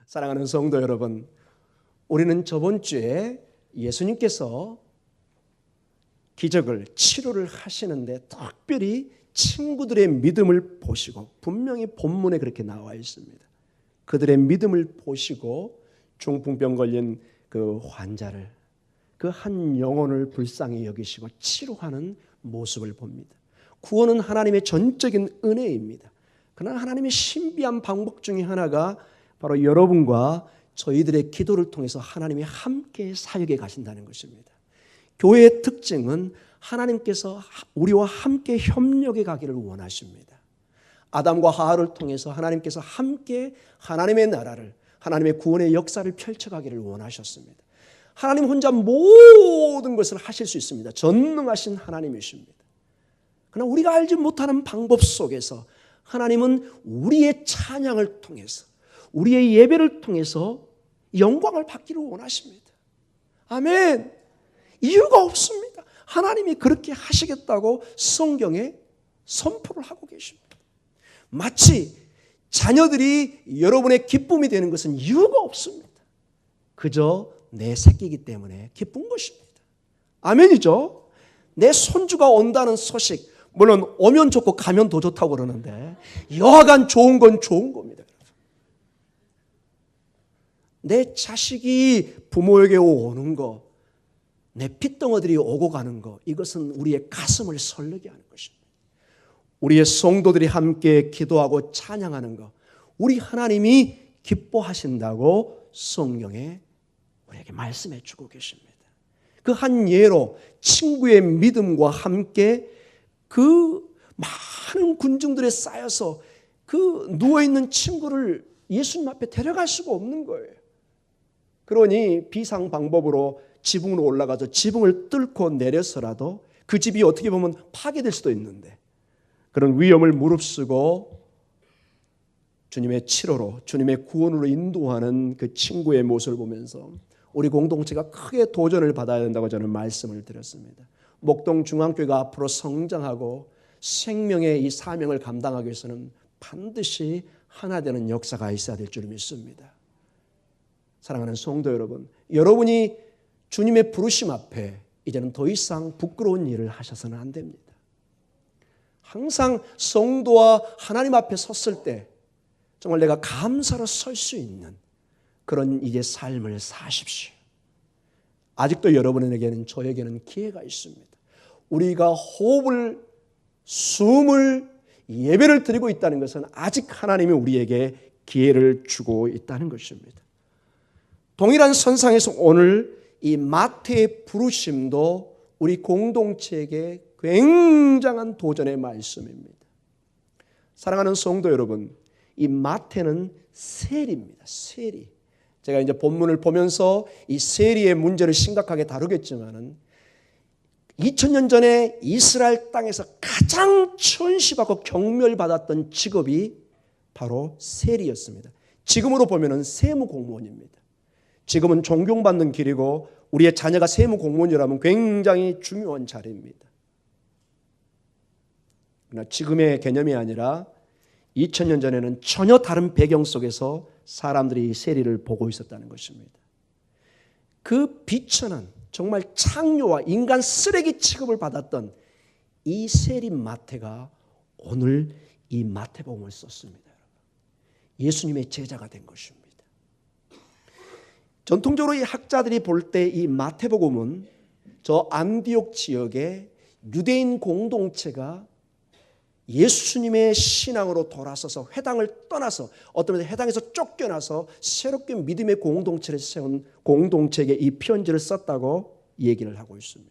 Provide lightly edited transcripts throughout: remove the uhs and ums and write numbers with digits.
사랑하는 성도 여러분, 우리는 저번 주에 예수님께서 기적을, 치료를 하시는데 특별히 친구들의 믿음을 보시고, 분명히 본문에 그렇게 나와 있습니다. 그들의 믿음을 보시고 중풍병 걸린 그 환자를, 그 한 영혼을 불쌍히 여기시고 치료하는 모습을 봅니다. 구원은 하나님의 전적인 은혜입니다. 그러나 하나님의 신비한 방법 중에 하나가 바로 여러분과 저희들의 기도를 통해서 하나님이 함께 사역해 가신다는 것입니다. 교회의 특징은 하나님께서 우리와 함께 협력해 가기를 원하십니다. 아담과 하와를 통해서 하나님께서 함께 하나님의 나라를, 하나님의 구원의 역사를 펼쳐가기를 원하셨습니다. 하나님 혼자 모든 것을 하실 수 있습니다. 전능하신 하나님이십니다. 그러나 우리가 알지 못하는 방법 속에서 하나님은 우리의 찬양을 통해서, 우리의 예배를 통해서 영광을 받기를 원하십니다. 아멘. 이유가 없습니다. 하나님이 그렇게 하시겠다고 성경에 선포를 하고 계십니다. 마치 자녀들이 여러분의 기쁨이 되는 것은 이유가 없습니다. 그저 내 새끼이기 때문에 기쁜 것입니다. 아멘이죠? 내 손주가 온다는 소식, 물론 오면 좋고 가면 더 좋다고 그러는데 여하간 좋은 건 좋은 겁니다. 내 자식이 부모에게 오는 거, 내 핏덩어들이 오고 가는 거, 이것은 우리의 가슴을 설레게 하는 것입니다. 우리의 성도들이 함께 기도하고 찬양하는 것, 우리 하나님이 기뻐하신다고 성경에 우리에게 말씀해 주고 계십니다. 그 한 예로 친구의 믿음과 함께 그 많은 군중들에 쌓여서 그 누워있는 친구를 예수님 앞에 데려갈 수가 없는 거예요. 그러니 비상 방법으로 지붕으로 올라가서 지붕을 뚫고 내려서라도 그 집이 어떻게 보면 파괴될 수도 있는데, 그런 위험을 무릅쓰고 주님의 치료로, 주님의 구원으로 인도하는 그 친구의 모습을 보면서 우리 공동체가 크게 도전을 받아야 된다고 저는 말씀을 드렸습니다. 목동 중앙교회가 앞으로 성장하고 생명의 이 사명을 감당하기 위해서는 반드시 하나 되는 역사가 있어야 될 줄 믿습니다. 사랑하는 성도 여러분, 여러분이 주님의 부르심 앞에 이제는 더 이상 부끄러운 일을 하셔서는 안 됩니다. 항상 성도와 하나님 앞에 섰을 때 정말 내가 감사로 설 수 있는 그런 이제 삶을 사십시오. 아직도 여러분에게는, 저에게는 기회가 있습니다. 우리가 호흡을, 숨을, 예배를 드리고 있다는 것은 아직 하나님이 우리에게 기회를 주고 있다는 것입니다. 동일한 선상에서 오늘 이 마태의 부르심도 우리 공동체에게 굉장한 도전의 말씀입니다. 사랑하는 성도 여러분, 이 마태는 세리입니다. 세리. 제가 이제 본문을 보면서 이 세리의 문제를 심각하게 다루겠지만은 2000년 전에 이스라엘 땅에서 가장 천시받고 경멸받았던 직업이 바로 세리였습니다. 지금으로 보면은 세무공무원입니다. 지금은 존경받는 길이고 우리의 자녀가 세무공무원이라면 굉장히 중요한 자리입니다. 그러나 지금의 개념이 아니라 2000년 전에는 전혀 다른 배경 속에서 사람들이 세리를 보고 있었다는 것입니다. 그 비천한 정말 창녀와 인간 쓰레기 취급을 받았던 이 세리 마태가 오늘 이 마태복음을 썼습니다. 예수님의 제자가 된 것입니다. 전통적으로 이 학자들이 볼 때 이 마태복음은 저 안디옥 지역의 유대인 공동체가 예수님의 신앙으로 돌아서서 회당을 떠나서, 어떤 면에서 회당에서 쫓겨나서 새롭게 믿음의 공동체를 세운 공동체에게 이 편지를 썼다고 얘기를 하고 있습니다.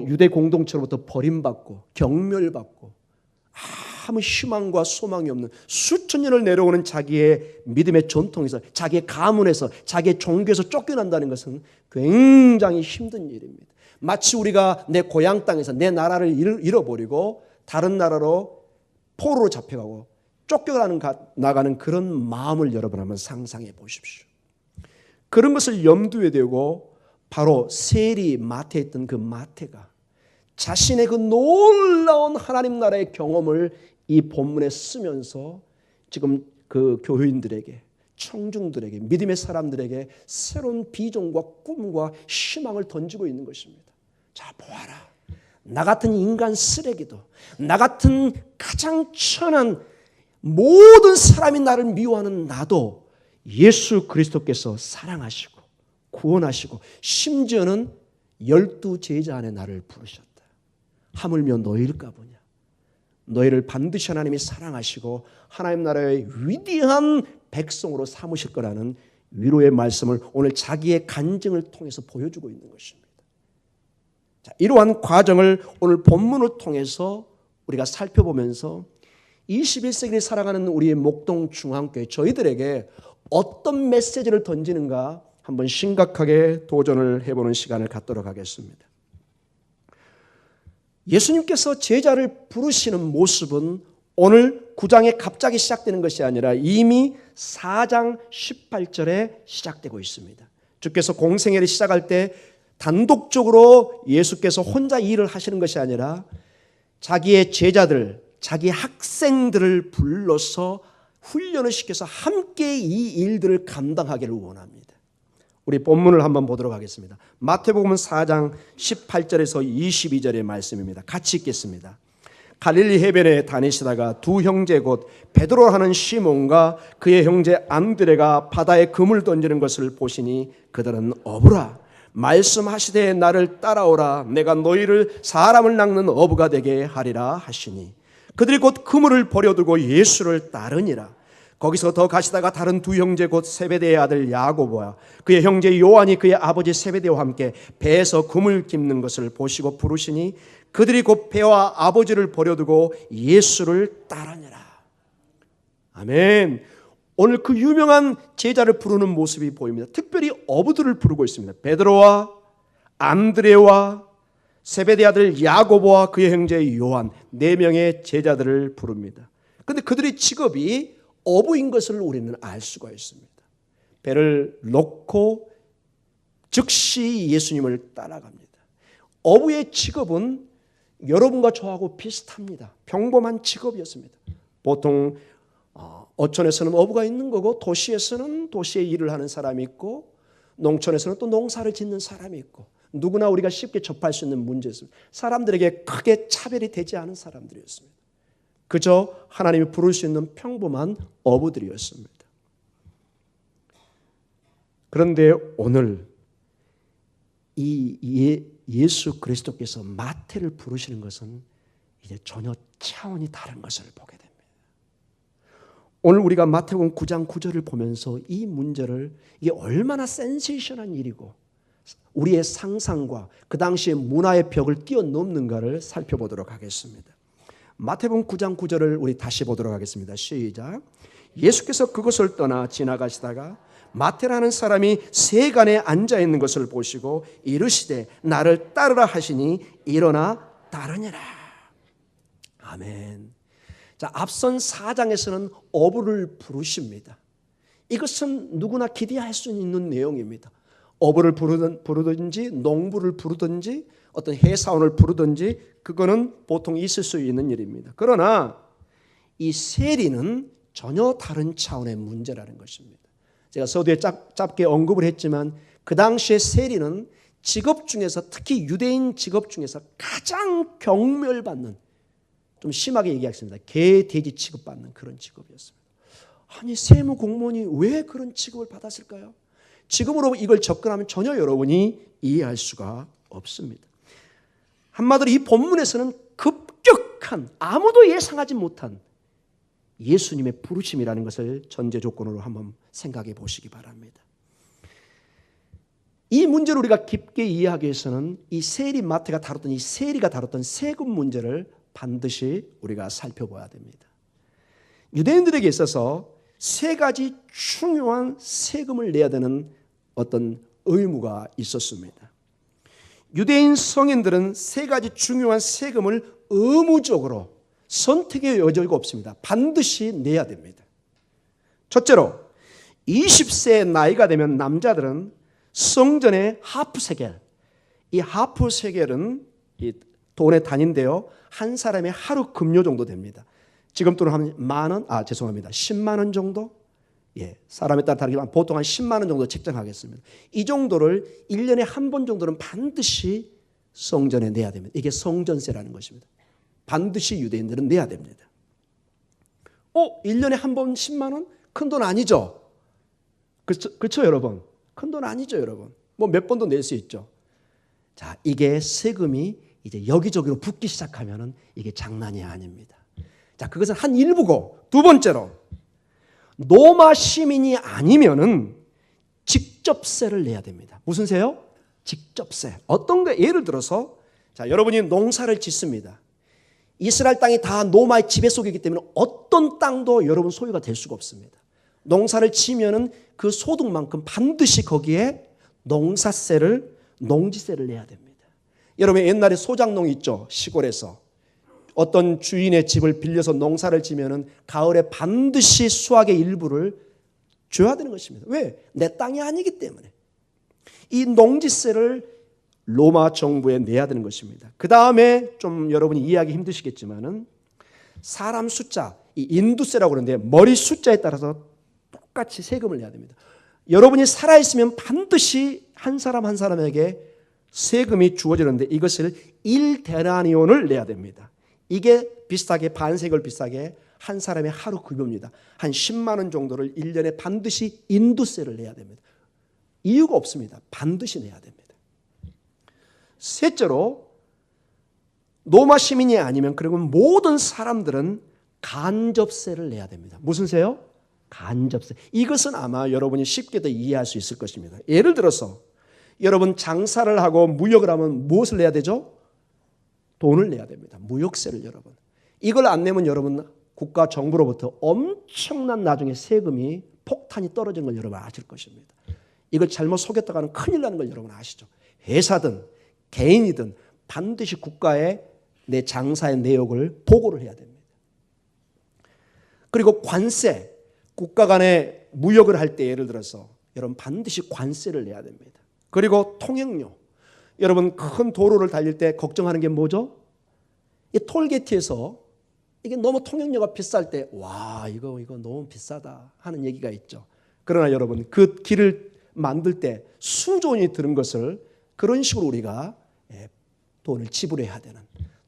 유대 공동체로부터 버림받고 경멸받고 아무 희망과 소망이 없는 수천 년을 내려오는 자기의 믿음의 전통에서, 자기의 가문에서, 자기의 종교에서 쫓겨난다는 것은 굉장히 힘든 일입니다. 마치 우리가 내 고향 땅에서 내 나라를 잃어버리고 다른 나라로 포로로 잡혀가고 쫓겨나가는 그런 마음을 여러분 한번 상상해 보십시오. 그런 것을 염두에 두고 바로 세리 마태에 있던 그 마태가 자신의 그 놀라운 하나님 나라의 경험을 이 본문에 쓰면서 지금 그 교회인들에게, 청중들에게, 믿음의 사람들에게 새로운 비전과 꿈과 희망을 던지고 있는 것입니다. 자, 보아라. 나 같은 인간 쓰레기도, 나 같은 가장 천한 모든 사람이 나를 미워하는 나도 예수 그리스도께서 사랑하시고 구원하시고 심지어는 12 제자 안에 나를 부르셨다. 하물며 너희일까 보냐. 너희를 반드시 하나님이 사랑하시고 하나님 나라의 위대한 백성으로 삼으실 거라는 위로의 말씀을 오늘 자기의 간증을 통해서 보여주고 있는 것입니다. 자, 이러한 과정을 오늘 본문을 통해서 우리가 살펴보면서 21세기를 살아가는 우리의 목동 중앙교회 저희들에게 어떤 메시지를 던지는가 한번 심각하게 도전을 해보는 시간을 갖도록 하겠습니다. 예수님께서 제자를 부르시는 모습은 오늘 9장에 갑자기 시작되는 것이 아니라 이미 4장 18절에 시작되고 있습니다. 주께서 공생애를 시작할 때 단독적으로 예수께서 혼자 일을 하시는 것이 아니라 자기의 제자들, 자기 학생들을 불러서 훈련을 시켜서 함께 이 일들을 감당하기를 원합니다. 우리 본문을 한번 보도록 하겠습니다. 마태복음 4장 18절에서 22절의 말씀입니다. 같이 읽겠습니다. 갈릴리 해변에 다니시다가 두 형제 곧 베드로라 하는 시몬과 그의 형제 안드레가 바다에 그물 던지는 것을 보시니 그들은 어부라. 말씀하시되 나를 따라오라. 내가 너희를 사람을 낚는 어부가 되게 하리라 하시니 그들이 곧 그물을 버려두고 예수를 따르니라. 거기서 더 가시다가 다른 두 형제 곧 세베대의 아들 야고보와 그의 형제 요한이 그의 아버지 세베대와 함께 배에서 그물 깁는 것을 보시고 부르시니 그들이 곧 배와 아버지를 버려두고 예수를 따르니라. 아멘. 오늘 그 유명한 제자를 부르는 모습이 보입니다. 특별히 어부들을 부르고 있습니다. 베드로와 안드레와 세베대 아들 야고보와 그의 형제 요한 4명의 제자들을 부릅니다. 그런데 그들의 직업이 어부인 것을 우리는 알 수가 있습니다. 배를 놓고 즉시 예수님을 따라갑니다. 어부의 직업은 여러분과 저하고 비슷합니다. 평범한 직업이었습니다. 보통 어촌에서는 어부가 있는 거고 도시에서는 도시의 일을 하는 사람이 있고 농촌에서는 또 농사를 짓는 사람이 있고 누구나 우리가 쉽게 접할 수 있는 문제였습니다. 사람들에게 크게 차별이 되지 않은 사람들이었습니다. 그저 하나님이 부를 수 있는 평범한 어부들이었습니다. 그런데 오늘 이 예수 그리스도께서 마태를 부르시는 것은 이제 전혀 차원이 다른 것을 보게 됩니다. 오늘 우리가 마태복음 9장 9절을 보면서 이 문제를 이게 얼마나 센세이션한 일이고 우리의 상상과 그 당시의 문화의 벽을 뛰어넘는가를 살펴보도록 하겠습니다. 마태복음 9장 9절을 우리 다시 보도록 하겠습니다. 시작. 예수께서 그곳을 떠나 지나가시다가 마태라는 사람이 세간에 앉아 있는 것을 보시고 이르시되 나를 따르라 하시니 일어나 따르니라. 아멘. 자, 앞선 4장에서는 어부를 부르십니다. 이것은 누구나 기대할 수 있는 내용입니다. 어부를 부르든지 농부를 부르든지 어떤 회사원을 부르든지 그거는 보통 있을 수 있는 일입니다. 그러나 이 세리는 전혀 다른 차원의 문제라는 것입니다. 제가 서두에 짧게 언급을 했지만 그 당시의 세리는 직업 중에서 특히 유대인 직업 중에서 가장 경멸받는 좀 심하게 얘기하겠습니다. 개, 돼지 취급받는 그런 직업이었습니다. 아니 세무 공무원이 왜 그런 취급을 받았을까요? 지금으로 이걸 접근하면 전혀 여러분이 이해할 수가 없습니다. 한마디로 이 본문에서는 급격한 아무도 예상하지 못한 예수님의 부르심이라는 것을 전제 조건으로 한번 생각해 보시기 바랍니다. 이 문제를 우리가 깊게 이해하기 위해서는 이 세리 마태가 다뤘던 이 세리가 다뤘던 세금 문제를 반드시 우리가 살펴봐야 됩니다. 유대인들에게 있어서 세 가지 중요한 세금을 내야 되는 어떤 의무가 있었습니다. 유대인 성인들은 세 가지 중요한 세금을 의무적으로 선택의 여지가 없습니다. 반드시 내야 됩니다. 첫째로 20세의 나이가 되면 남자들은 성전의 하프세겔, 이 하프세겔은 이 돈의 단위인데요, 한 사람의 하루 급료 정도 됩니다. 지금 돈으로 하면 10만 원 정도? 예, 사람에 따라 다르지만 보통 한 10만 원 정도 책정하겠습니다. 이 정도를 1년에 한 번 정도는 반드시 성전에 내야 됩니다. 이게 성전세라는 것입니다. 반드시 유대인들은 내야 됩니다. 1년에 한 번 10만 원? 큰 돈 아니죠? 그렇죠, 여러분? 큰 돈 아니죠, 여러분? 뭐 몇 번도 낼 수 있죠. 자, 이게 세금이 이제 여기저기로 붙기 시작하면은 이게 장난이 아닙니다. 자, 그것은 한 일부고, 두 번째로 로마 시민이 아니면은 직접세를 내야 됩니다. 무슨 세요? 직접세. 어떤 거? 예를 들어서 자, 여러분이 농사를 짓습니다. 이스라엘 땅이 다 로마의 지배 속이기 때문에 어떤 땅도 여러분 소유가 될 수가 없습니다. 농사를 지면은 그 소득만큼 반드시 거기에 농지세를 내야 됩니다. 여러분 옛날에 소작농 있죠? 시골에서 어떤 주인의 집을 빌려서 농사를 지면은 가을에 반드시 수확의 일부를 줘야 되는 것입니다. 왜? 내 땅이 아니기 때문에. 이 농지세를 로마 정부에 내야 되는 것입니다. 그 다음에 좀 여러분이 이해하기 힘드시겠지만은 사람 숫자, 이 인두세라고 그러는데 머리 숫자에 따라서 똑같이 세금을 내야 됩니다. 여러분이 살아있으면 반드시 한 사람 한 사람에게 세금이 주어지는데 이것을 1데나리온을 내야 됩니다. 이게 비슷하게 반세겔 비슷하게 한 사람의 하루 급여입니다. 한 10만 원 정도를 1년에 반드시 인두세를 내야 됩니다. 이유가 없습니다. 반드시 내야 됩니다. 셋째로 로마 시민이 아니면 그리고 모든 사람들은 간접세를 내야 됩니다. 무슨 세요? 간접세. 이것은 아마 여러분이 쉽게 더 이해할 수 있을 것입니다. 예를 들어서 여러분 장사를 하고 무역을 하면 무엇을 내야 되죠? 돈을 내야 됩니다. 무역세를 여러분. 이걸 안 내면 여러분 국가 정부로부터 엄청난 나중에 세금이 폭탄이 떨어진 걸 여러분 아실 것입니다. 이걸 잘못 속였다가는 큰일 나는 걸 여러분 아시죠? 회사든 개인이든 반드시 국가에 내 장사의 내역을 보고를 해야 됩니다. 그리고 관세, 국가 간에 무역을 할 때 예를 들어서 여러분 반드시 관세를 내야 됩니다. 그리고 통행료, 여러분 큰 도로를 달릴 때 걱정하는 게 뭐죠? 이 톨게이트에서 이게 너무 통행료가 비쌀 때 와 이거 너무 비싸다 하는 얘기가 있죠. 그러나 여러분 그 길을 만들 때 수조 원이 드는 것을 그런 식으로 우리가 돈을 지불해야 되는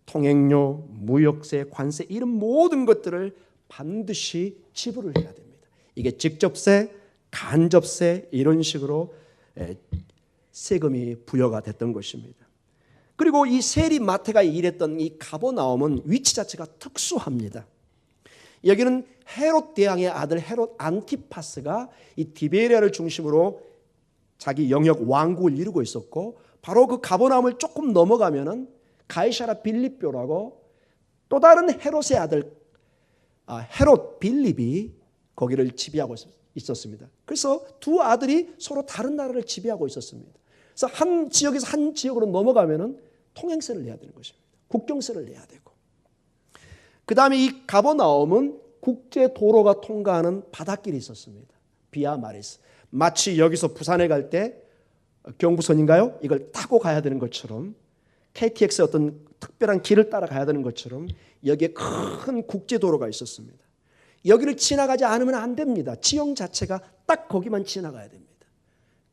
통행료, 무역세, 관세 이런 모든 것들을 반드시 지불을 해야 됩니다. 이게 직접세, 간접세 이런 식으로 세금이 부여가 됐던 것입니다. 그리고 이 세리마태가 일했던 이 가버나움은 위치 자체가 특수합니다. 여기는 헤롯 대왕의 아들 헤롯 안티파스가 이 디베리아를 중심으로 자기 영역 왕국을 이루고 있었고 바로 그 가버나움을 조금 넘어가면은 가이사라 빌립보라고 또 다른 헤롯의 아들 헤롯 빌립이 거기를 지배하고 있었습니다. 그래서 두 아들이 서로 다른 나라를 지배하고 있었습니다. 그래서 한 지역에서 한 지역으로 넘어가면은 통행세를 내야 되는 것입니다. 국경세를 내야 되고. 그 다음에 이 가버나움은 국제 도로가 통과하는 바닷길이 있었습니다. 비아 마리스. 마치 여기서 부산에 갈 때 경부선인가요? 이걸 타고 가야 되는 것처럼 KTX의 어떤 특별한 길을 따라 가야 되는 것처럼 여기에 큰 국제 도로가 있었습니다. 여기를 지나가지 않으면 안 됩니다. 지형 자체가 딱 거기만 지나가야 됩니다.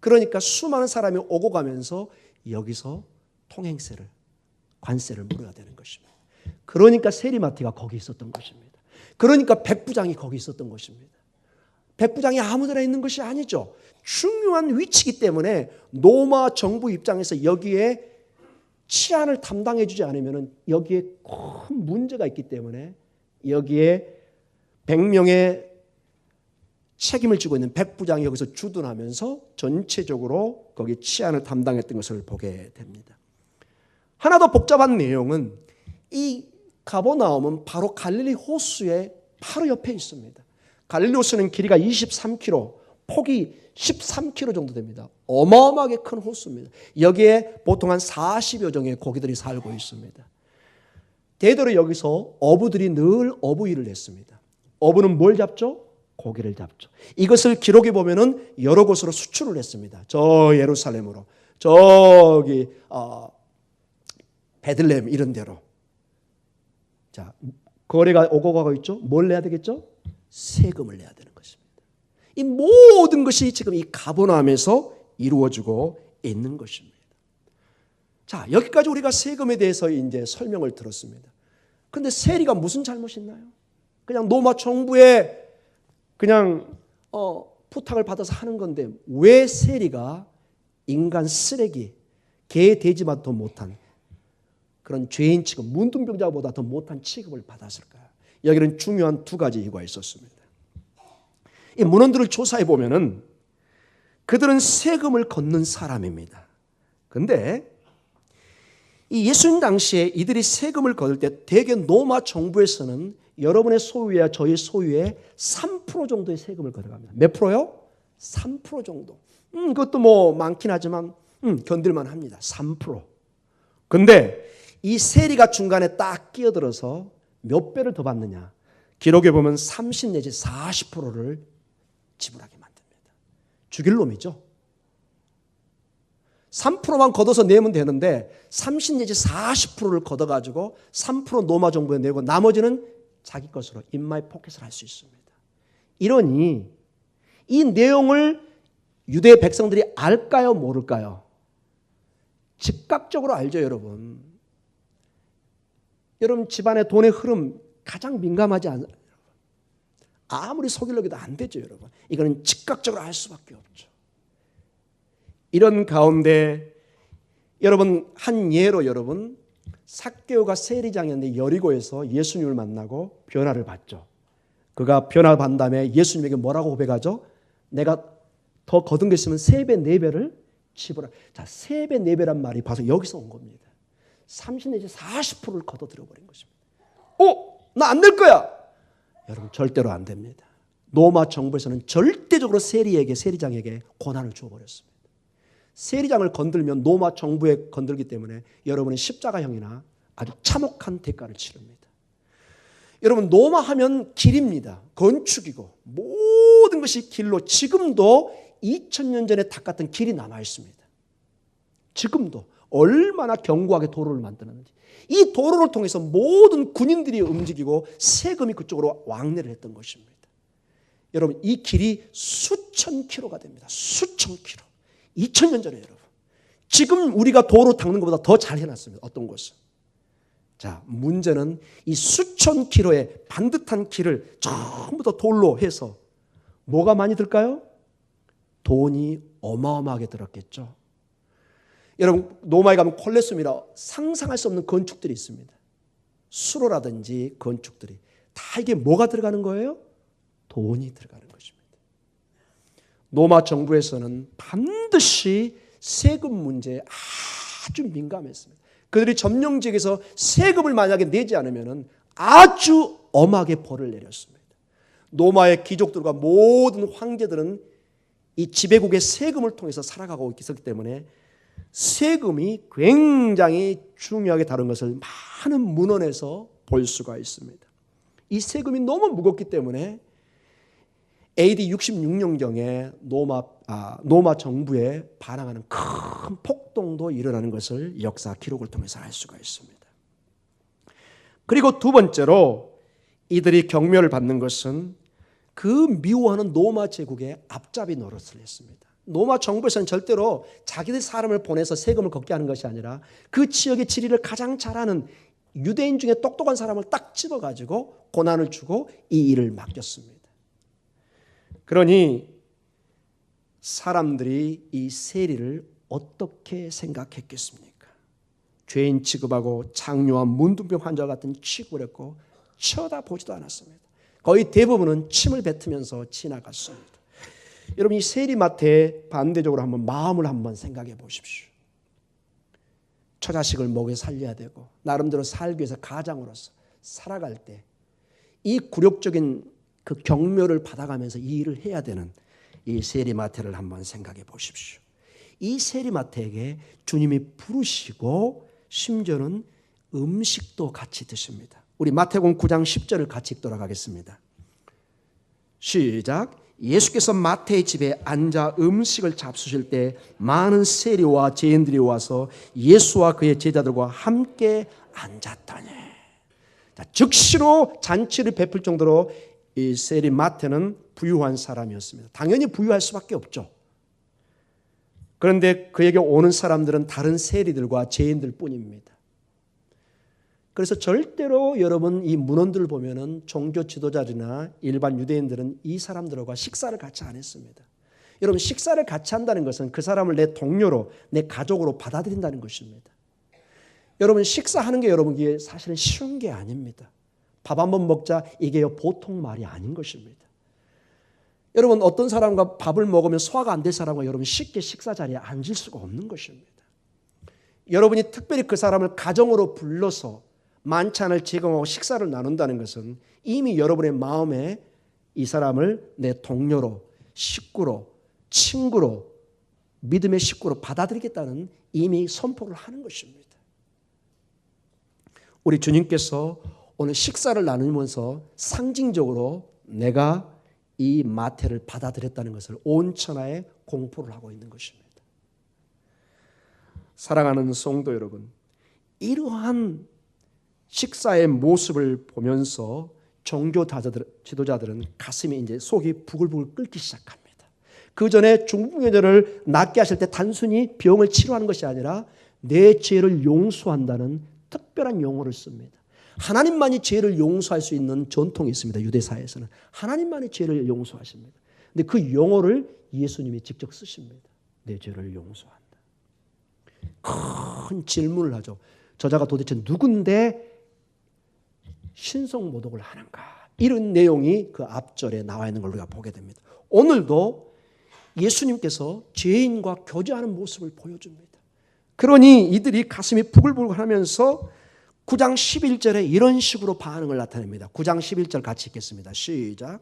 그러니까 수많은 사람이 오고 가면서 여기서 통행세를, 관세를 물어야 되는 것입니다. 그러니까 세리마티가 거기 있었던 것입니다. 그러니까 백부장이 거기 있었던 것입니다. 백부장이 아무 데나 있는 것이 아니죠. 중요한 위치이기 때문에 로마 정부 입장에서 여기에 치안을 담당해 주지 않으면 여기에 큰 문제가 있기 때문에 여기에 100명의 책임을 지고 있는 백부장이 여기서 주둔하면서 전체적으로 거기 치안을 담당했던 것을 보게 됩니다. 하나 더 복잡한 내용은 이 가버나움은 바로 갈릴리 호수의 바로 옆에 있습니다. 갈릴리 호수는 길이가 23km, 폭이 13km 정도 됩니다. 어마어마하게 큰 호수입니다. 여기에 보통 한 40여 종의 고기들이 살고 있습니다. 대대로 여기서 어부들이 늘 어부 일을 했습니다. 어부는 뭘 잡죠? 고기를 잡죠. 이것을 기록해 보면은 여러 곳으로 수출을 했습니다. 저 예루살렘으로, 저기 베들레헴 이런 데로. 자, 거래가 오고 가고 있죠. 뭘 내야 되겠죠? 세금을 내야 되는 것입니다. 이 모든 것이 지금 이 가버나움에서 이루어지고 있는 것입니다. 자, 여기까지 우리가 세금에 대해서 이제 설명을 들었습니다. 그런데 세리가 무슨 잘못이 있나요? 그냥 로마 정부에 그냥 부탁을 받아서 하는 건데 왜 세리가 인간 쓰레기, 개, 돼지보다 더 못한 그런 죄인 취급, 문둥병자보다 더 못한 취급을 받았을까요? 여기는 중요한 두 가지 이유가 있었습니다. 이 문헌들을 조사해 보면은 그들은 세금을 걷는 사람입니다. 그런데 이 예수님 당시에 이들이 세금을 거둘 때 대개 로마 정부에서는 여러분의 소유와 저희 소유의 3% 정도의 세금을 걷어갑니다. 몇 프로요? 3% 정도. 그것도 뭐 많긴 하지만 견딜만 합니다. 3%. 근데 이 세리가 중간에 딱 끼어들어서 몇 배를 더 받느냐. 기록에 보면 30 내지 40%를 지불하게 만듭니다. 죽일 놈이죠. 3%만 걷어서 내면 되는데 30 내지 40%를 걷어가지고 3% 로마 정부에 내고 나머지는 자기 것으로 인마이 포켓을 할 수 있습니다. 이러니 이 내용을 유대 백성들이 알까요? 모를까요? 즉각적으로 알죠, 여러분. 여러분 집안의 돈의 흐름 가장 민감하지 않아요? 아무리 속이려고 해도 안 되죠, 여러분. 이거는 즉각적으로 알 수밖에 없죠. 이런 가운데 여러분 한 예로 여러분 삭개오가 세리장이었는데 여리고에서 예수님을 만나고 변화를 받죠. 그가 변화 받은 다음에 예수님에게 뭐라고 고백하죠? 내가 더 거둔 게 있으면 3배, 4배를 지불하. 자, 3배, 4배란 말이 봐서 여기서 온 겁니다. 30 내지 40%를 걷어들여버린 것입니다. 나 안 낼 거야. 여러분 절대로 안 됩니다. 로마 정부에서는 절대적으로 세리장에게 권한을 주어버렸습니다. 세리장을 건들면 로마 정부에 건들기 때문에 여러분은 십자가형이나 아주 참혹한 대가를 치릅니다. 여러분 로마 하면 길입니다. 건축이고 모든 것이 길로 지금도 2000년 전에 닦았던 길이 남아 있습니다. 지금도 얼마나 견고하게 도로를 만드는지. 이 도로를 통해서 모든 군인들이 움직이고 세금이 그쪽으로 왕래를 했던 것입니다. 여러분 이 길이 수천 킬로가 됩니다. 수천 킬로. 2000년 전에 여러분. 지금 우리가 도로 닦는 것보다 더 잘 해놨습니다. 어떤 곳은. 자, 문제는 이 수천 킬로의 반듯한 길을 전부 다 돌로 해서 뭐가 많이 들까요? 돈이 어마어마하게 들었겠죠. 여러분 로마에 가면 콜레세움이라 상상할 수 없는 건축들이 있습니다. 수로라든지 건축들이 다 이게 뭐가 들어가는 거예요? 돈이 들어가는 것입니다. 로마 정부에서는 반드시 세금 문제에 아주 민감했습니다. 그들이 점령지역에서 세금을 만약에 내지 않으면 아주 엄하게 벌을 내렸습니다. 로마의 귀족들과 모든 황제들은 이 지배국의 세금을 통해서 살아가고 있었기 때문에 세금이 굉장히 중요하게 다룬 것을 많은 문헌에서 볼 수가 있습니다. 이 세금이 너무 무겁기 때문에 AD 66년경에 로마 정부에 반항하는 큰 폭동도 일어나는 것을 역사 기록을 통해서 알 수가 있습니다. 그리고 두 번째로 이들이 경멸을 받는 것은 그 미워하는 로마 제국의 앞잡이 노릇을 했습니다. 로마 정부에서는 절대로 자기들 사람을 보내서 세금을 걷게 하는 것이 아니라 그 지역의 지리를 가장 잘하는 유대인 중에 똑똑한 사람을 딱 집어가지고 고난을 주고 이 일을 맡겼습니다. 그러니 사람들이 이 세리를 어떻게 생각했겠습니까? 죄인 취급하고 장뇨와 문둥병 환자 같은 취급을 했고 쳐다보지도 않았습니다. 거의 대부분은 침을 뱉으면서 지나갔습니다. 여러분 이 세리마태에 반대적으로 한번 마음을 한번 생각해 보십시오. 처자식을 먹여 살려야 되고 나름대로 살기 위해서 가장으로서 살아갈 때 이 굴욕적인 그 경멸을 받아가면서 이 일을 해야 되는 이 세리마태를 한번 생각해 보십시오. 이 세리마태에게 주님이 부르시고 심지어는 음식도 같이 드십니다. 우리 마태복음 9장 10절을 같이 읽도록 하겠습니다. 시작. 예수께서 마태의 집에 앉아 음식을 잡수실 때 많은 세리와 죄인들이 와서 예수와 그의 제자들과 함께 앉았더니. 즉시로 잔치를 베풀 정도로 이 세리 마태는 부유한 사람이었습니다. 당연히 부유할 수밖에 없죠. 그런데 그에게 오는 사람들은 다른 세리들과 죄인들 뿐입니다. 그래서 절대로 여러분 이 문헌들을 보면은 종교 지도자들이나 일반 유대인들은 이 사람들과 식사를 같이 안 했습니다. 여러분 식사를 같이 한다는 것은 그 사람을 내 동료로 내 가족으로 받아들인다는 것입니다. 여러분 식사하는 게 여러분 이게 사실은 쉬운 게 아닙니다. 밥 한번 먹자 이게 보통 말이 아닌 것입니다. 여러분 어떤 사람과 밥을 먹으면 소화가 안 될 사람과 여러분 쉽게 식사 자리에 앉을 수가 없는 것입니다. 여러분이 특별히 그 사람을 가정으로 불러서 만찬을 제공하고 식사를 나눈다는 것은 이미 여러분의 마음에 이 사람을 내 동료로, 식구로, 친구로, 믿음의 식구로 받아들이겠다는 이미 선포를 하는 것입니다. 우리 주님께서 오늘 식사를 나누면서 상징적으로 내가 이 마태를 받아들였다는 것을 온 천하에 공포를 하고 있는 것입니다. 사랑하는 성도 여러분, 이러한 식사의 모습을 보면서 종교 지도자들은 가슴이 이제 속이 부글부글 끓기 시작합니다. 그 전에 중풍여자를 낫게 하실 때 단순히 병을 치료하는 것이 아니라 내 죄를 용서한다는 특별한 용어를 씁니다. 하나님만이 죄를 용서할 수 있는 전통이 있습니다. 유대사에서는 하나님만이 죄를 용서하십니다. 근데 그 용어를 예수님이 직접 쓰십니다. 내 죄를 용서한다. 큰 질문을 하죠. 저자가 도대체 누군데 신성모독을 하는가? 이런 내용이 그 앞절에 나와 있는 걸 우리가 보게 됩니다. 오늘도 예수님께서 죄인과 교제하는 모습을 보여줍니다. 그러니 이들이 가슴이 부글부글하면서 9장 11절에 이런 식으로 반응을 나타냅니다. 9장 11절 같이 읽겠습니다. 시작.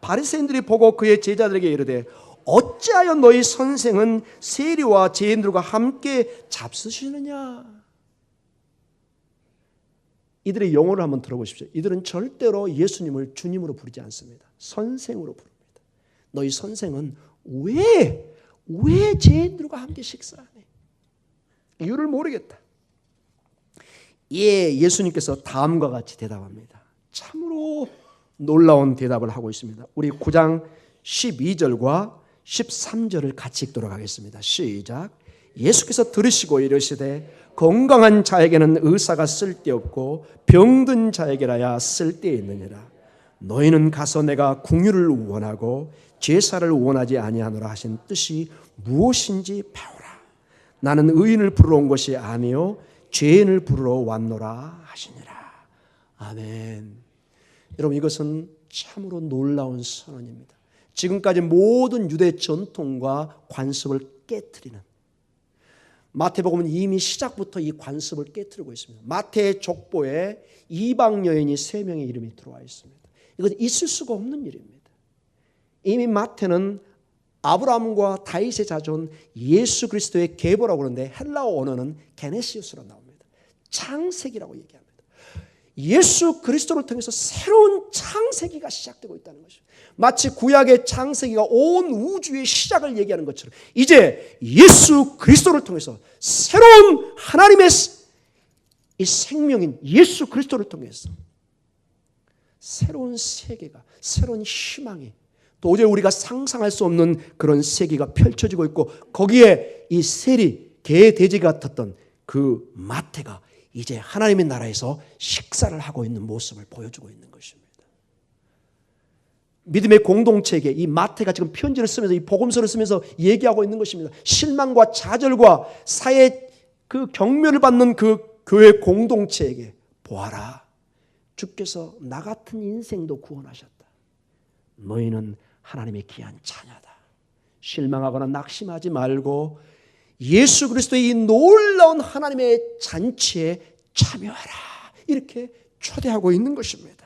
바리새인들이 보고 그의 제자들에게 이르되 어찌하여 너희 선생은 세리와 죄인들과 함께 잡수시느냐? 이들의 용어를 한번 들어보십시오. 이들은 절대로 예수님을 주님으로 부르지 않습니다. 선생으로 부릅니다. 너희 선생은 왜 죄인들과 함께 식사하네? 이유를 모르겠다. 예, 예수님께서 다음과 같이 대답합니다. 참으로 놀라운 대답을 하고 있습니다. 우리 9장 12절과 13절을 같이 읽도록 하겠습니다. 시작. 예수께서 들으시고 이르시되 건강한 자에게는 의사가 쓸데없고 병든 자에게라야 쓸데있느니라. 너희는 가서 내가 긍휼을 원하고 제사를 원하지 아니하노라 하신 뜻이 무엇인지 배우라. 나는 의인을 부르러 온 것이 아니요 죄인을 부르러 왔노라 하시니라. 아멘. 여러분 이것은 참으로 놀라운 선언입니다. 지금까지 모든 유대 전통과 관습을 깨트리는, 마태복음은 이미 시작부터 이 관습을 깨트리고 있습니다. 마태의 족보에 이방 여인이 3명의 이름이 들어와 있습니다. 이건 있을 수가 없는 일입니다. 이미 마태는 아브라함과 다윗의 자손 예수 그리스도의 계보라고 그러는데 헬라어 언어는 게네시우스로 나옵니다. 창세기라고 얘기합니다. 예수 그리스도를 통해서 새로운 창세기가 시작되고 있다는 것입니다. 마치 구약의 창세기가 온 우주의 시작을 얘기하는 것처럼 이제 예수 그리스도를 통해서 새로운 하나님의 이 생명인 예수 그리스도를 통해서 새로운 세계가, 새로운 희망이, 도저히 우리가 상상할 수 없는 그런 세계가 펼쳐지고 있고, 거기에 이 세리, 개돼지 같았던 그 마태가 이제 하나님의 나라에서 식사를 하고 있는 모습을 보여주고 있는 것입니다. 믿음의 공동체에게 이 마태가 지금 편지를 쓰면서 이 복음서를 쓰면서 얘기하고 있는 것입니다. 실망과 좌절과 사회 그 경멸을 받는 그 교회 공동체에게 보아라. 주께서 나 같은 인생도 구원하셨다. 너희는 하나님의 귀한 자녀다. 실망하거나 낙심하지 말고 예수 그리스도의 이 놀라운 하나님의 잔치에 참여하라. 이렇게 초대하고 있는 것입니다.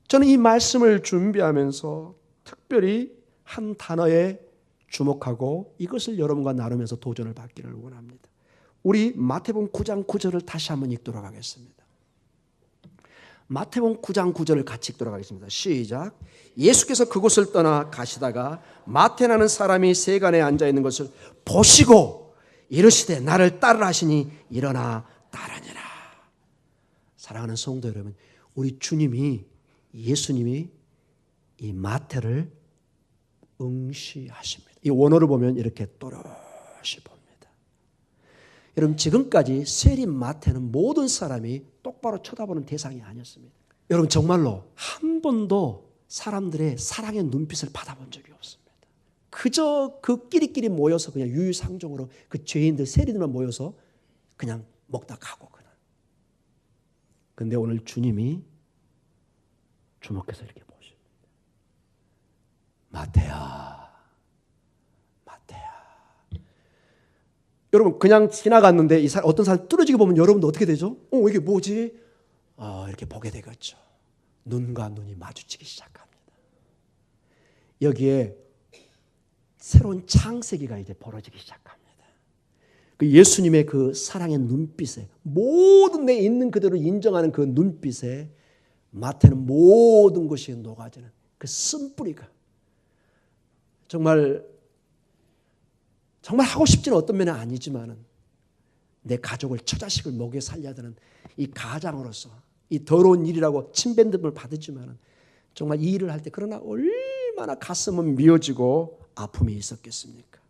저는 이 말씀을 준비하면서 특별히 한 단어에 주목하고 이것을 여러분과 나누면서 도전을 받기를 원합니다. 우리 마태복음 9장 9절을 다시 한번 읽도록 하겠습니다. 마태복음 9장 9절을 같이 읽도록 하겠습니다. 시작. 예수께서 그곳을 떠나 가시다가 마태라는 사람이 세간에 앉아 있는 것을 보시고 이르시되 나를 따르라 하시니 일어나 따르니라. 사랑하는 성도 여러분, 우리 주님이, 예수님이 이 마태를 응시하십니다. 이 원어를 보면 이렇게 또렷이 봅니다. 여러분, 지금까지 세리 마태는 모든 사람이 똑바로 쳐다보는 대상이 아니었습니다. 여러분, 정말로 한 번도 사람들의 사랑의 눈빛을 받아본 적이 없습니다. 그저 그 끼리끼리 모여서 그냥 유유상종으로 그 죄인들, 세리들만 모여서 그냥 먹다 가고 그냥. 근데 오늘 주님이 주목해서 이렇게 보십니다. 마태야, 마태야. 여러분, 그냥 지나갔는데 이 사람, 어떤 사람 뚫어지게 보면 여러분도 어떻게 되죠? 이게 뭐지? 이렇게 보게 되겠죠. 눈과 눈이 마주치기 시작합니다. 여기에 새로운 창세기가 이제 벌어지기 시작합니다. 그 예수님의 그 사랑의 눈빛에, 모든 내 있는 그대로 인정하는 그 눈빛에 마태는 모든 것이 녹아지는 그 쓴뿌리가 정말 하고 싶지는 어떤 면은 아니지만은 내 가족을, 처자식을 먹여 살려야 되는 이 가장으로서 이 더러운 일이라고 침뱉음을 받았지만은 정말 이 일을 할 때 그러나 얼마나 가슴은 미어지고 아픔이 있었겠습니까?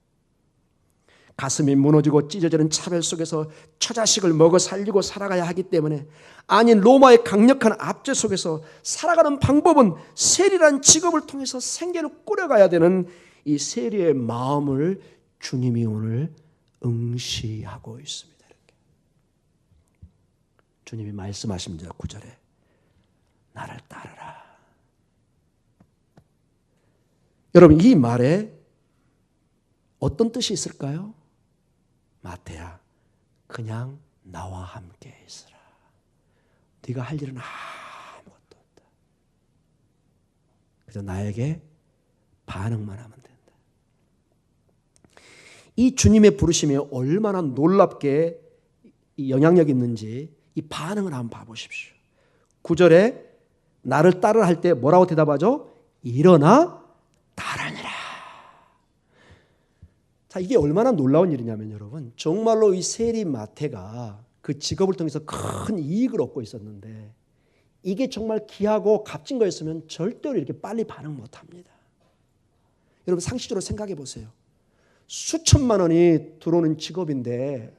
가슴이 무너지고 찢어지는 차별 속에서 처자식을 먹어 살리고 살아가야 하기 때문에, 아닌 로마의 강력한 압제 속에서 살아가는 방법은 세리란 직업을 통해서 생계를 꾸려가야 되는 이 세리의 마음을 주님이 오늘 응시하고 있습니다. 이렇게. 주님이 말씀하십니다. 9절에 나를 따르라. 여러분, 이 말에 어떤 뜻이 있을까요? 마태야, 그냥 나와 함께 있으라. 네가 할 일은 아무것도 없다. 그저 나에게 반응만 하면 된다. 이 주님의 부르심이 얼마나 놀랍게 영향력 있는지 이 반응을 한번 봐보십시오. 9절에 나를 따르라 할 때 뭐라고 대답하죠? 일어나 따르니라. 자, 이게 얼마나 놀라운 일이냐면 여러분, 정말로 이 세리 마태가 그 직업을 통해서 큰 이익을 얻고 있었는데 이게 정말 귀하고 값진 거였으면 절대로 이렇게 빨리 반응 못합니다. 여러분, 상식적으로 생각해 보세요. 수천만 원이 들어오는 직업인데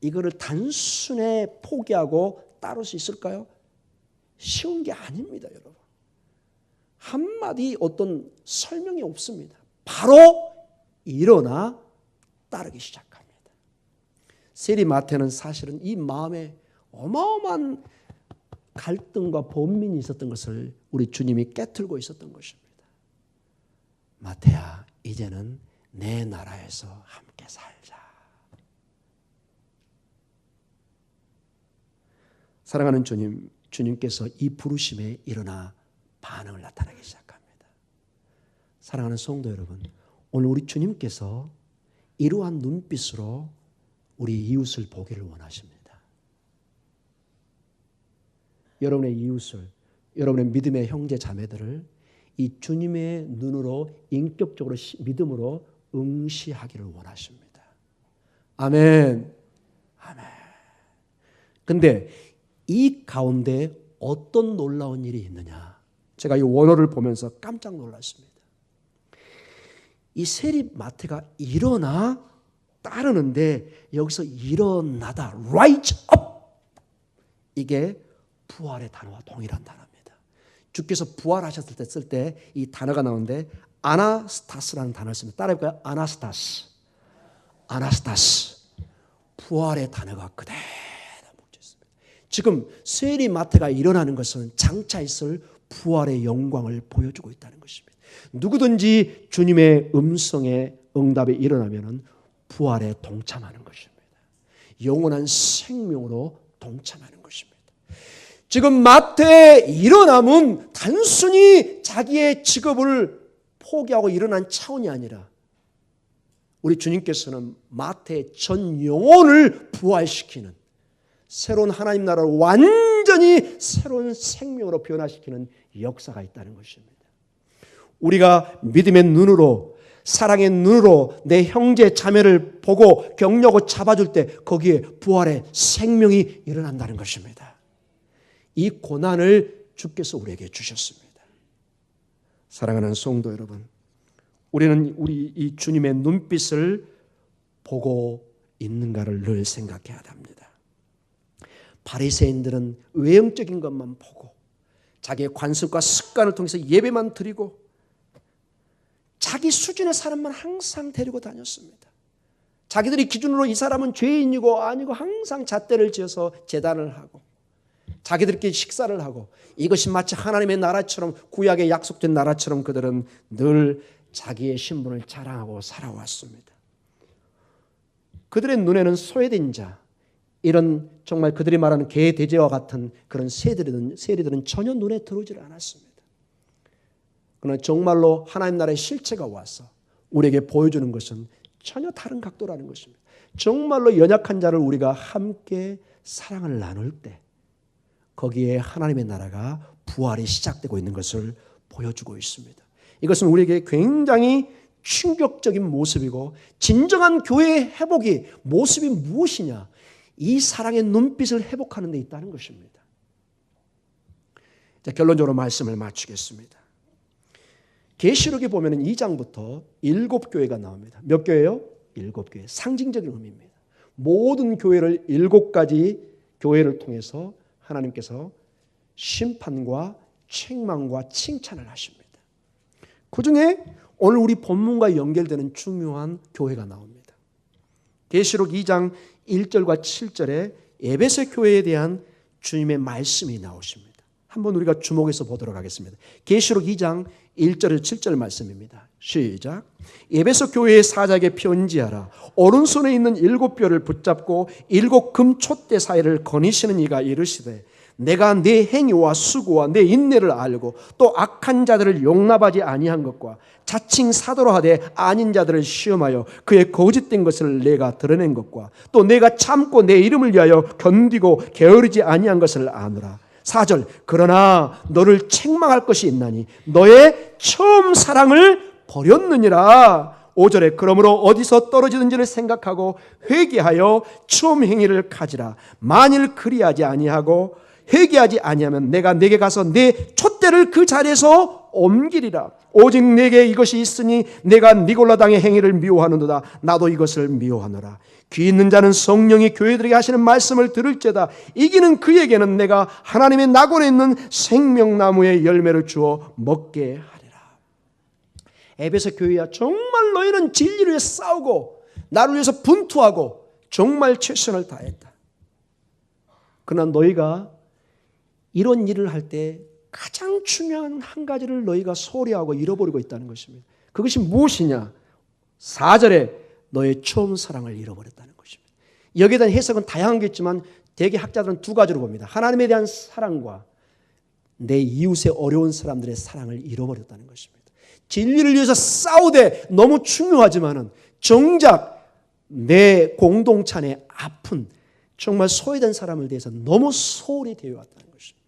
이거를 단순에 포기하고 따를 수 있을까요? 쉬운 게 아닙니다, 여러분. 한마디 어떤 설명이 없습니다. 바로 일어나 따르기 시작합니다. 세리 마태는 사실은 이 마음에 어마어마한 갈등과 번민이 있었던 것을 우리 주님이 깨트리고 있었던 것입니다. 마태야, 이제는 내 나라에서 함께 살자. 사랑하는 주님, 주님께서 이 부르심에 일어나 반응을 나타나기 시작합니다. 사랑하는 성도 여러분, 오늘 우리 주님께서 이러한 눈빛으로 우리 이웃을 보기를 원하십니다. 여러분의 이웃을, 여러분의 믿음의 형제 자매들을 이 주님의 눈으로 인격적으로 믿음으로 응시하기를 원하십니다. 아멘. 아멘. 근데 이 가운데 어떤 놀라운 일이 있느냐? 제가 이 원어를 보면서 깜짝 놀랐습니다. 이 세리 마태가 일어나 따르는데 여기서 일어나다, rise up, 이게 부활의 단어와 동일한 단어입니다. 주께서 부활하셨을 때 쓸 때 이 단어가 나오는데 아나스타스라는 단어를 씁니다. 따라해볼까요? 아나스타스. 아나스타스. 부활의 단어가 그대로 묻혀 있습니다. 지금 세리 마태가 일어나는 것은 장차 있을 부활의 영광을 보여주고 있다는 것입니다. 누구든지 주님의 음성에 응답에 일어나면 부활에 동참하는 것입니다. 영원한 생명으로 동참하는 것입니다. 지금 마태의 일어남은 단순히 자기의 직업을 포기하고 일어난 차원이 아니라 우리 주님께서는 마태의 전 영혼을 부활시키는, 새로운 하나님 나라를 완전히 새로운 생명으로 변화시키는 역사가 있다는 것입니다. 우리가 믿음의 눈으로, 사랑의 눈으로 내 형제 자매를 보고 격려하고 잡아줄 때 거기에 부활의 생명이 일어난다는 것입니다. 이 고난을 주께서 우리에게 주셨습니다. 사랑하는 성도 여러분, 우리는 우리 이 주님의 눈빛을 보고 있는가를 늘 생각해야 합니다. 바리새인들은 외형적인 것만 보고 자기의 관습과 습관을 통해서 예배만 드리고 자기 수준의 사람만 항상 데리고 다녔습니다. 자기들이 기준으로 이 사람은 죄인이고 아니고 항상 잣대를 지어서 제단을 하고 자기들끼리 식사를 하고 이것이 마치 하나님의 나라처럼 구약에 약속된 나라처럼 그들은 늘 자기의 신분을 자랑하고 살아왔습니다. 그들의 눈에는 소외된 자, 이런 정말 그들이 말하는 개, 돼지와 같은 그런 세리들은 전혀 눈에 들어오질 않았습니다. 그러나 정말로 하나님 나라의 실체가 와서 우리에게 보여주는 것은 전혀 다른 각도라는 것입니다. 정말로 연약한 자를 우리가 함께 사랑을 나눌 때 거기에 하나님의 나라가 부활이 시작되고 있는 것을 보여주고 있습니다. 이것은 우리에게 굉장히 충격적인 모습이고 진정한 교회의 회복이 모습이 무엇이냐? 이 사랑의 눈빛을 회복하는 데 있다는 것입니다. 자, 결론적으로 말씀을 마치겠습니다. 계시록에 보면 2장부터 7교회가 나옵니다. 몇 교회요? 7교회. 상징적인 의미입니다. 모든 교회를 7가지 교회를 통해서 하나님께서 심판과 책망과 칭찬을 하십니다. 그 중에 오늘 우리 본문과 연결되는 중요한 교회가 나옵니다. 계시록 2장 1절과 7절에 에베소 교회에 대한 주님의 말씀이 나오십니다. 한번 우리가 주목해서 보도록 하겠습니다. 계시록 2장 1절 7절 말씀입니다. 시작. 에베소 교회의 사자에게 편지하라. 오른손에 있는 7뼈를 붙잡고 7 금촛대 사이를 거니시는 이가 이르시되 내가 네 행위와 수고와 내 인내를 알고 또 악한 자들을 용납하지 아니한 것과 자칭 사도로 하되 아닌 자들을 시험하여 그의 거짓된 것을 내가 드러낸 것과 또 내가 참고 내 이름을 위하여 견디고 게으르지 아니한 것을 아노라. 4절. 그러나 너를 책망할 것이 있나니 너의 처음 사랑을 버렸느니라. 5절에 그러므로 어디서 떨어지는지를 생각하고 회개하여 처음 행위를 가지라. 만일 그리하지 아니하고 회개하지 아니하면 내가 내게 가서 내 촛대를 그 자리에서 옮기리라. 오직 내게 이것이 있으니 내가 니골라 당의 행위를 미워하는도다. 나도 이것을 미워하노라. 귀 있는 자는 성령이 교회들에게 하시는 말씀을 들을지어다. 이기는 그에게는 내가 하나님의 낙원에 있는 생명나무의 열매를 주어 먹게 하리라. 에베소 교회야, 정말 너희는 진리를 위해 싸우고 나를 위해서 분투하고 정말 최선을 다했다. 그러나 너희가 이런 일을 할 때 가장 중요한 한 가지를 너희가 소리하고 잃어버리고 있다는 것입니다. 그것이 무엇이냐? 4절에 너의 처음 사랑을 잃어버렸다는 것입니다. 여기에 대한 해석은 다양한 게 있지만 대개 학자들은 2가지로 봅니다. 하나님에 대한 사랑과 내 이웃의 어려운 사람들의 사랑을 잃어버렸다는 것입니다. 진리를 위해서 싸우되 너무 중요하지만은 정작 내 공동체 안에 아픈 정말 소외된 사람을 대해서 너무 소홀히 대해왔다는 것입니다.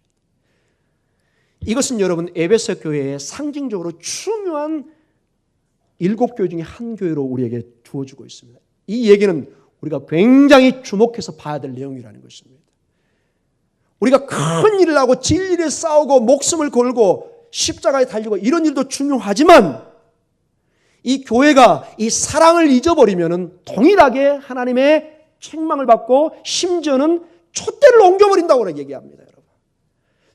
이것은 여러분 에베소 교회의 상징적으로 중요한 7교회 중에 한 교회로 우리에게 주어지고 있습니다. 이 얘기는 우리가 굉장히 주목해서 봐야 될 내용이라는 것입니다. 우리가 큰 일을 하고 진리를 싸우고 목숨을 걸고 십자가에 달리고 이런 일도 중요하지만 이 교회가 이 사랑을 잊어버리면 동일하게 하나님의 책망을 받고 심지어는 촛대를 옮겨버린다고 얘기합니다. 여러분.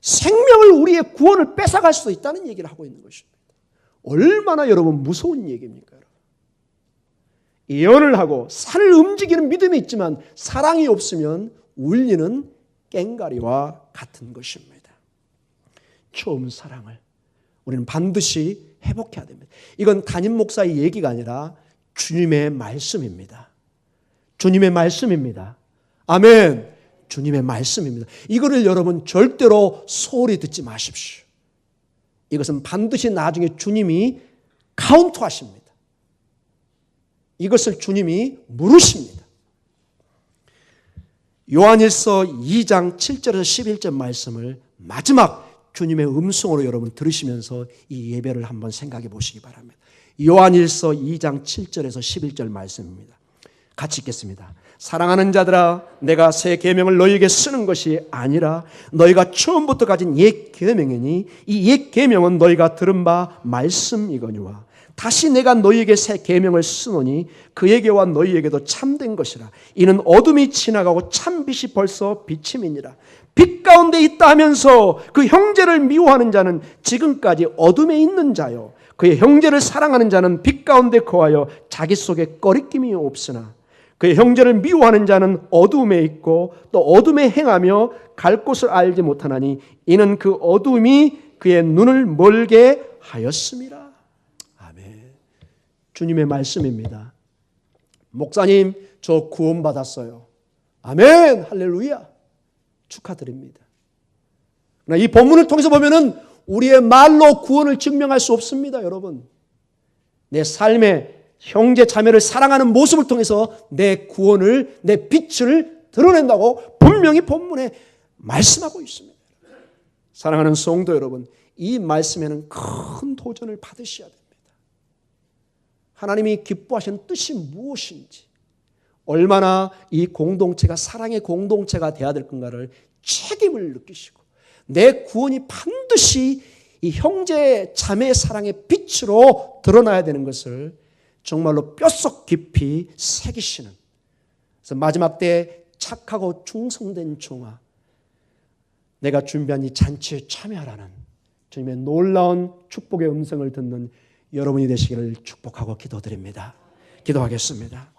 생명을 우리의 구원을 뺏어갈 수도 있다는 얘기를 하고 있는 것입니다. 얼마나 여러분 무서운 얘기입니까? 여러분. 예언을 하고 산을 움직이는 믿음이 있지만 사랑이 없으면 울리는 꽹가리와 같은 것입니다. 처음 사랑을 우리는 반드시 회복해야 됩니다. 이건 담임 목사의 얘기가 아니라 주님의 말씀입니다. 주님의 말씀입니다. 아멘. 주님의 말씀입니다. 이거를 여러분 절대로 소홀히 듣지 마십시오. 이것은 반드시 나중에 주님이 카운트하십니다. 이것을 주님이 물으십니다. 요한일서 2장 7절에서 11절 말씀을 마지막 주님의 음성으로 여러분 들으시면서 이 예배를 한번 생각해 보시기 바랍니다. 요한일서 2장 7절에서 11절 말씀입니다. 같이 읽겠습니다. 사랑하는 자들아, 내가 새 계명을 너희에게 쓰는 것이 아니라 너희가 처음부터 가진 옛 계명이니 이 옛 계명은 너희가 들은 바 말씀이거니와 다시 내가 너희에게 새 계명을 쓰노니 그에게와 너희에게도 참된 것이라. 이는 어둠이 지나가고 참빛이 벌써 비침이니라. 빛 가운데 있다 하면서 그 형제를 미워하는 자는 지금까지 어둠에 있는 자요, 그의 형제를 사랑하는 자는 빛 가운데 거하여 자기 속에 꺼리낌이 없으나 그의 형제를 미워하는 자는 어둠에 있고 또 어둠에 행하며 갈 곳을 알지 못하나니 이는 그 어둠이 그의 눈을 멀게 하였음이라. 아멘. 주님의 말씀입니다. 목사님, 저 구원받았어요. 아멘. 할렐루야. 축하드립니다. 그러나 이 본문을 통해서 보면은 우리의 말로 구원을 증명할 수 없습니다, 여러분. 내 삶에 형제 자매를 사랑하는 모습을 통해서 내 구원을, 내 빛을 드러낸다고 분명히 본문에 말씀하고 있습니다. 사랑하는 성도 여러분, 이 말씀에는 큰 도전을 받으셔야 됩니다. 하나님이 기뻐하시는 뜻이 무엇인지, 얼마나 이 공동체가 사랑의 공동체가 되어야 될 건가를 책임을 느끼시고 내 구원이 반드시 이 형제 자매의 사랑의 빛으로 드러나야 되는 것을 정말로 뼛속 깊이 새기시는, 그래서 마지막 때 착하고 충성된 종아, 내가 준비한 이 잔치에 참여하라는 주님의 놀라운 축복의 음성을 듣는 여러분이 되시기를 축복하고 기도드립니다. 기도하겠습니다.